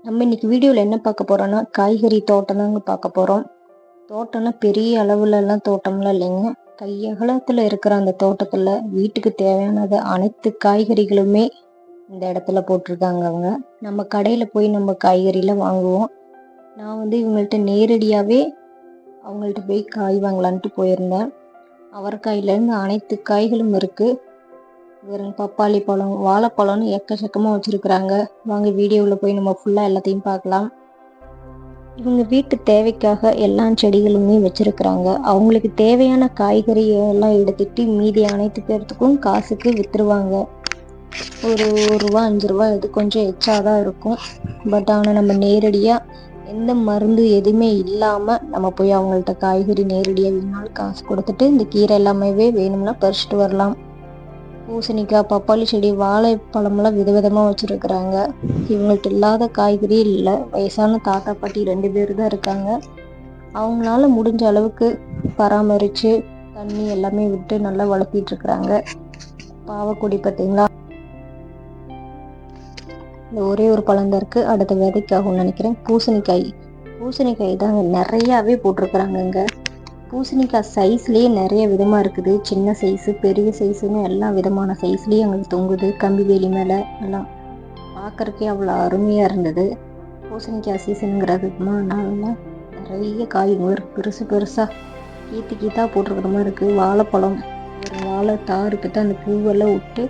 நம்ம இன்னைக்கு வீடியோவில் என்ன பார்க்க போறோம்னா காய்கறி தோட்டம் தாங்க பார்க்க போறோம். தோட்டம்னா பெரிய அளவுலலாம் தோட்டம்லாம் இல்லைங்க. கையகலத்தில் இருக்கிற அந்த தோட்டத்தில் வீட்டுக்கு தேவையானது அனைத்து காய்கறிகளுமே இந்த இடத்துல போட்டிருக்காங்க அவங்க. நம்ம கடையில் போய் நம்ம காய்கறிலாம் வாங்குவோம். நான் இவங்கள்ட்ட நேரடியாகவே அவங்கள்ட்ட போய் காய் வாங்கலான்ட்டு போயிருந்தேன். அவரைக்காயிலேருந்து அனைத்து காய்களும் இருக்குது. வெறும் பப்பாளி பழம், வாழைப்பழம்னு எக்கச்சக்கமாக வச்சுருக்குறாங்க. வாங்க வீடியோவில் போய் நம்ம ஃபுல்லாக எல்லாத்தையும் பார்க்கலாம். இவங்க வீட்டு தேவைக்காக எல்லா செடிகளுமே வச்சுருக்குறாங்க. அவங்களுக்கு தேவையான காய்கறி எல்லாம் எடுத்துட்டு மீதி அனைத்து பேர்த்துக்கும் காசுக்கு விற்றுருவாங்க. ஒரு ரூபா 5 ரூபா இது கொஞ்சம் எச்சாதான் இருக்கும். பட் ஆனால் நம்ம நேரடியாக எந்த மருந்து எதுவுமே இல்லாமல் நம்ம போய் அவங்கள்ட்ட காய்கறி நேரடியாக வேணுனாலும் காசு கொடுத்துட்டு இந்த கீரை எல்லாமே வேணும்னா பறிச்சுட்டு வரலாம். பூசணிக்காய், பப்பாளி செடி, வாழைப்பழம்லாம் விதவிதமாக வச்சுருக்குறாங்க. இவங்கள்ட்ட இல்லாத காய்கறி இல்லை. வயசான தாத்தா பாட்டி 2 பேர் தான் இருக்காங்க. அவங்களால முடிஞ்ச அளவுக்கு பராமரித்து தண்ணி எல்லாமே விட்டு நல்லா வளர்த்திட்டு இருக்கிறாங்க. பாவக்கொடி பார்த்தீங்களா, இந்த ஒரே ஒரு பழம் தான் இருக்குது. அடுத்த விதைக்காகும்னு நினைக்கிறேன். பூசணிக்காய் தாங்க நிறையாவே போட்டிருக்கிறாங்கங்க. பூசணிக்காய் சைஸ்லேயே நிறைய விதமாக இருக்குது. சின்ன சைஸு, பெரிய சைஸுன்னு எல்லா விதமான சைஸ்லேயே அங்கே தொங்குது. கம்பி வேலி மேலே எல்லாம் பார்க்குறக்கே அவ்வளோ அருமையாக இருந்தது. பூசணிக்காய் சீசனுங்கிறதுக்குமா நல்லா நிறைய காய்ங்க பெருசு பெருசாக கீத்தாக போட்டிருக்கிற மாதிரி இருக்குது. வாழைப்பழம், ஒரு வாழை தாருக்கிட்ட அந்த பூவெல்லாம் விட்டு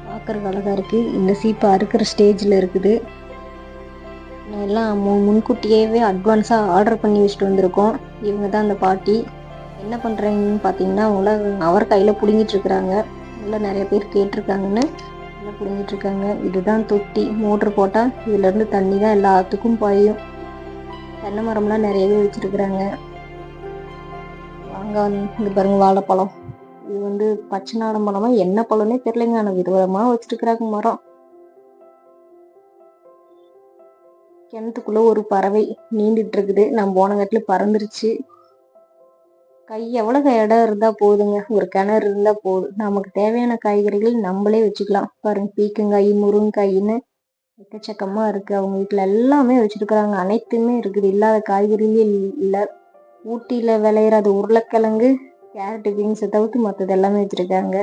பார்க்குறக்கு அழகாக இருக்குது. இந்த சீப்பை அறுக்கிற ஸ்டேஜில் இருக்குது. எல்லாம் முன்கூட்டியே அட்வான்ஸாக ஆர்டர் பண்ணி வச்சுட்டு வந்திருக்கோம். இவங்க தான் அந்த பாட்டி. என்ன பண்ணுறாங்கன்னு பார்த்தீங்கன்னா, அவங்கள அவரைக்காயில் பிடுங்கிட்டு இருக்கிறாங்க. உள்ள நிறைய பேர் கேட்டிருக்காங்கன்னு எல்லாம் பிடுங்கிட்டு இருக்காங்க. இதுதான் தொட்டி. மோட்ரு போட்டால் இதுலேருந்து தண்ணி தான் எல்லாத்துக்கும் பாயும். தென்னை மரம்லாம் நிறையவே வச்சுருக்குறாங்க. வாங்க, இங்கே பாருங்க வாழைப்பழம். இது பச்சை நாடம் பழமா என்ன பழம்னே தெரியலைங்க. ஆனால் விதவிதமாக வச்சுருக்குறாங்க மரம். கிணத்துக்குள்ளே ஒரு பறவை நீண்டிட்டு இருக்குது. நான் போன காட்டில் பறந்துருச்சு. எவ்வளவு இடம் இருந்தா போதுங்க, ஒரு கிணறு இருந்தா போதும். நமக்கு தேவையான காய்கறிகள் நம்மளே வச்சுக்கலாம். பாருங்க, பீக்கங்காய், முருங்கைக்காயின்னு எக்கச்சக்கமா இருக்கு. அவங்க வீட்டுல எல்லாமே வச்சிருக்கிறாங்க. அனைத்துமே இருக்குது. இல்லாத காய்கறிகளே இல்லை. ஊட்டியில விளையிற அது உருளைக்கிழங்கு, கேரட், பீன்ஸை தவிர்த்து மற்றது எல்லாமே வச்சிருக்காங்க.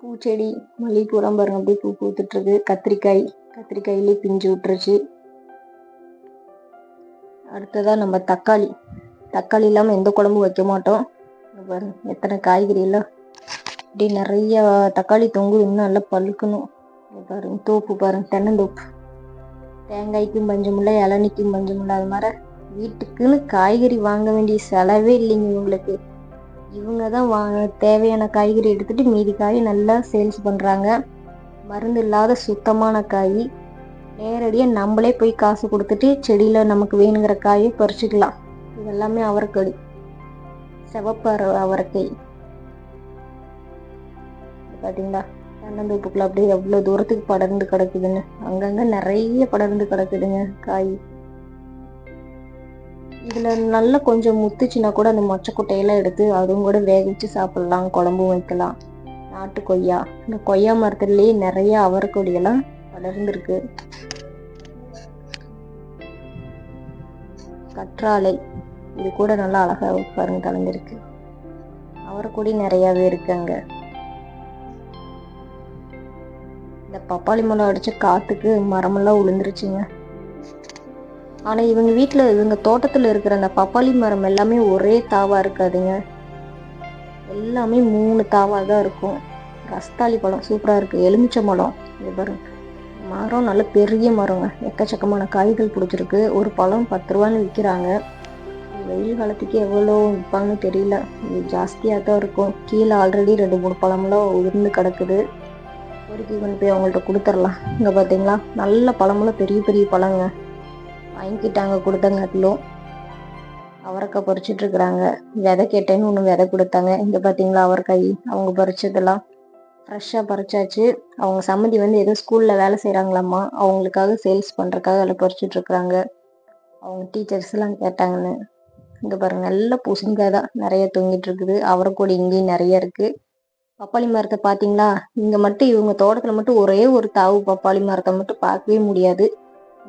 பூச்செடி, மல்லிகைப்பூரம் பாருங்க அப்படியே பூ பூத்துட்டு இருக்கு. கத்திரிக்காயிலே பிஞ்சு விட்டுருச்சு. அடுத்ததா நம்ம தக்காளி இல்லாமல் எந்த குழம்பும் வைக்க மாட்டோம். பாருங்க எத்தனை காய்கறி எல்லாம் இப்படி நிறைய தக்காளி தொங்கு. இன்னும் நல்லா பழுக்கணும். பாருங்க தோப்பு, பாருங்க தென்னந்தோப்பு. தேங்காய்க்கும் பஞ்சமில்லை, இளநிக்கும் பஞ்சமில்லை. அது மாதிரி வீட்டுக்குன்னு காய்கறி வாங்க வேண்டிய செலவே இல்லைங்க இவங்களுக்கு. இவங்க தான் தேவையான காய்கறி எடுத்துட்டு மீதி காய் நல்லா சேல்ஸ் பண்ணுறாங்க. மருந்து இல்லாத சுத்தமான காய். நேரடியாக நம்மளே போய் காசு கொடுத்துட்டு செடியில் நமக்கு வேணுங்கிற காயை பறிச்சுக்கலாம். இதெல்லாமே அவரைக்காய், சிவப்பு அவரைக்காய் பார்த்தீங்களா. தென்னந்தோப்புக்குள்ள அப்படியே எவ்வளோ தூரத்துக்கு படர்ந்து கிடக்குதுன்னு. அங்கங்கே நிறைய படர்ந்து கிடக்குதுங்க காய். இதில் நல்லா கொஞ்சம் முத்துச்சுன்னா கூட அந்த மொச்சக்கொட்டையெல்லாம் எடுத்து அதுவும் கூட வேக வச்சு சாப்பிட்லாம், குழம்பும் வைக்கலாம். நாட்டு கொய்யா, இந்த கொய்யா மரத்துலேயே நிறைய அவரைக்கொடியெல்லாம் படர்ந்துருக்கு. கற்றாழை, இது கூட நல்லா அழகா பாருங்க கலந்துருக்கு. அவரைக்கொடி நிறையாவே இருக்குங்க. இந்த பப்பாளி மரம் அடிச்ச காத்துக்கு மரமெல்லாம் விழுந்துருச்சுங்க. ஆனா இவங்க தோட்டத்துல இருக்கிற அந்த பப்பாளி மரம் எல்லாமே ஒரே தாவா இருக்காதுங்க. எல்லாமே 3 தாவா தான் இருக்கும். ரஸ்தாளி பழம் சூப்பரா இருக்கு. எலுமிச்சை மரம், இது பாருங்க மரம் நல்ல பெரிய மரங்க. எக்கச்சக்கமான காய்கள் பிடிச்சிருக்கு. ஒரு பழம் 10 ரூபான்னு விற்கிறாங்க. வெயில் காலத்துக்கு எவ்வளோ விற்பாங்கன்னு தெரியல. இது ஜாஸ்தியாக தான் இருக்கும். கீழே ஆல்ரெடி 2-3 பழமெல்லாம் உதிர்ந்து கிடக்குது. பொறுக்கி கொண்டு போய் அவங்கள்ட்ட கொடுத்துடலாம். இங்கே பார்த்தீங்களா, நல்ல பழமெல்லாம் பெரிய பெரிய பழங்க. வாங்கிக்கிட்டாங்க கொடுத்தங்காட்டிலும். அவரைக்காய் பறிச்சுட்டு இருக்கிறாங்க. விதை கேட்டேன்னு ஒன்று விதை கொடுத்தாங்க. இங்கே பார்த்தீங்களா அவரைக்காய் அவங்க பறிச்சதெல்லாம் ஃப்ரெஷ்ஷாக பறிச்சாச்சு. அவங்க சம்மந்தி ஏதோ ஸ்கூலில் வேலை செய்கிறாங்களாம்மா, அவங்களுக்காக சேல்ஸ் பண்ணுறதுக்காக அதில் பறிச்சுட்டு இருக்கிறாங்க. அவங்க டீச்சர்ஸ்லாம் கேட்டாங்கன்னு. இங்கே பாருங்க நல்ல பூசணிக்காய் தான் நிறைய தொங்கிட்டு இருக்குது. அவரைக்கொடி இங்கேயும் நிறைய இருக்குது. பப்பாளி மரத்தை பார்த்தீங்களா? இங்கே மட்டும் இவங்க தோட்டத்தில் மட்டும் ஒரே ஒரு தாவு பப்பாளி மரத்தை மட்டும் பார்க்கவே முடியாது.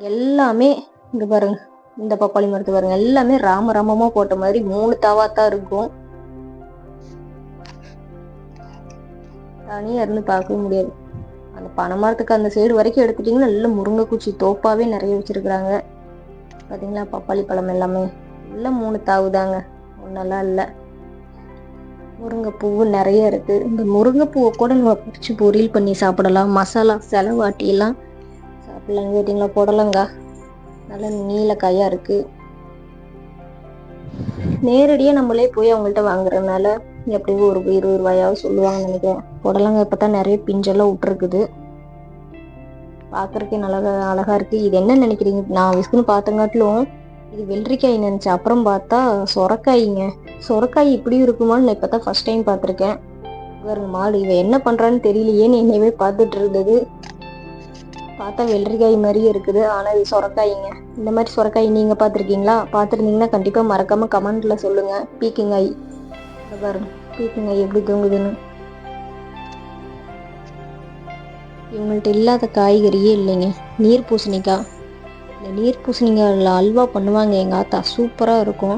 எல்லாமே இங்கே பாருங்க, இந்த பப்பாளி மரத்தை பாருங்க, எல்லாமே ராமராமமாக போட்ட மாதிரி 3 தாவா தான் இருக்கும். தனியாக இருந்து பார்க்கவே முடியாது. அந்த பனை மரத்துக்கு அந்த சைடு வரைக்கும் எடுத்துட்டிங்கன்னா நல்ல முருங்கைக்குச்சி தோப்பாவே நிறைய வச்சுருக்குறாங்க. பார்த்தீங்களா பப்பாளி பழம் எல்லாமே எல்லாம் 3 தாவு தாங்க, ஒன்றெல்லாம் இல்லை. முருங்கைப்பூவு நிறைய இருக்கு. இந்த முருங்கைப்பூவை கூட நம்ம பறிச்சு பொரியல் பண்ணி சாப்பிடலாம். மசாலா செலவாட்டியெல்லாம் சாப்பிடலாம். கேட்டிங்களா புடலங்கா நல்ல நீல காயா இருக்கு. நேரடியாக நம்மளே போய் அவங்கள்ட்ட வாங்குறதுனால எப்படியும் ஒரு 20 ரூபாயாவது சொல்லுவாங்கன்னு நினைக்கிறேன். புடலங்காய் இப்போ தான் நிறைய பிஞ்செல்லாம் விட்டுருக்குது. பார்க்கறதுக்கே அழகா இருக்கு. இது என்ன நினைக்கிறீங்க? நான் விஸ்குன்னு பார்த்தங்காட்டிலும் இது வெள்ளரிக்காய் நினைச்சேன். அப்புறம் பார்த்தா சொரக்காய்ங்க. சொரக்காய் இப்படி இருக்குமான்னு நான் இப்போ தான் ஃபர்ஸ்ட் டைம் பார்த்துருக்கேன். பாருங்க மாடு இவன் என்ன பண்றான்னு தெரியலையேன்னு என்னையவே பார்த்துட்டு இருந்தது. பார்த்தா வெள்ளரிக்காய் மாதிரியே இருக்குது, ஆனால் இது சொரக்காய்ங்க. இந்த மாதிரி சொரக்காய் நீங்கள் பார்த்துருக்கீங்களா? பார்த்துருந்தீங்கன்னா கண்டிப்பாக மறக்காம கமெண்ட்ல சொல்லுங்க. பீக்கங்காய் பாருங்க, பீக்கங்காய் எப்படி தூங்குதுன்னு. இவங்கள்ட்ட இல்லாத காய்கறியே இல்லைங்க. நீர் பூசணிக்காய். இந்த நீர் பூசணிக்காயில் அல்வா பண்ணுவாங்க எங்கள் ஆத்தா, சூப்பராக இருக்கும்.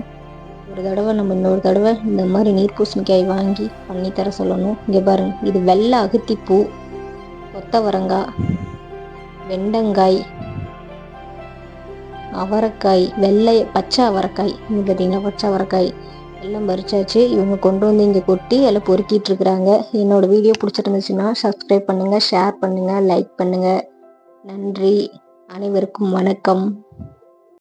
ஒரு தடவை நம்ம இன்னொரு தடவை இந்த மாதிரி நீர் பூசணிக்காய் வாங்கி பண்ணித்தர சொல்லணும். இங்கே பாருங்க, இது வெள்ளை அகத்திப்பூ, கொத்தவரங்காய், வெண்டங்காய், அவரைக்காய், பச்சை அவரைக்காய். இங்கே பார்த்தீங்கன்னா பச்சை அவரைக்காய் எல்லாம் பறிச்சாச்சு. இவங்க கொண்டு வந்து இங்கே கொட்டி எல்லாம் பொறுக்கிட்டு இருக்கிறாங்க. என்னோட வீடியோ பிடிச்சிருந்துச்சுன்னா சப்ஸ்கிரைப் பண்ணுங்கள், ஷேர் பண்ணுங்கள், லைக் பண்ணுங்கள். நன்றி. அனைவருக்கும் வணக்கம்.